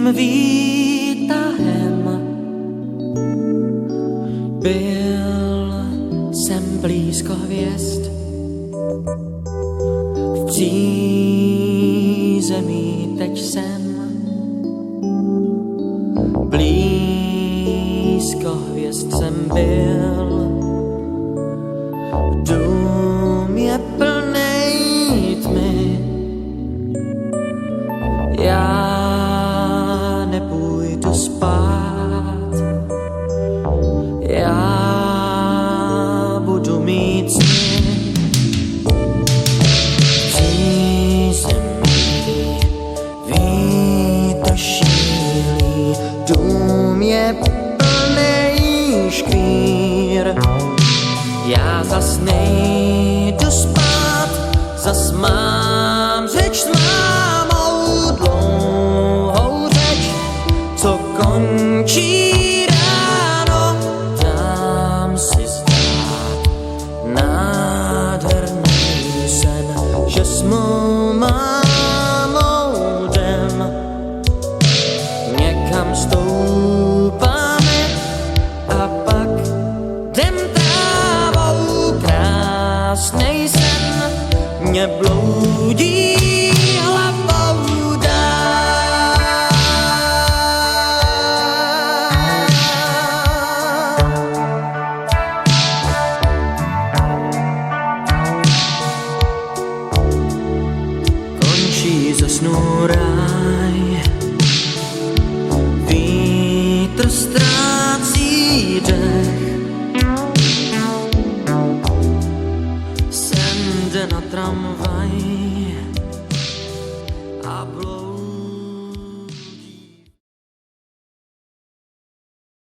Tím výtahem byl jsem blízko hvězd. V přízemí teď jsem blízko hvězd jsem byl. Dům je plnej tmy, já nepůjdu spát, já budu mít sny. Přízemí vítr šílí, dům je plnej škvír. Já zas nejdu spát, zas mám řeč s mámou, dlouhou řeč, co končí ráno. Dám si zdát nádherný sen, že s mou mámou jdem, někam stoupáme a pak jdem trávou. Krásnej sen mě bloudí hlavou dál. Končí ze snů ráj, vítr ztrácí dech. Jsem jde na tramvaj,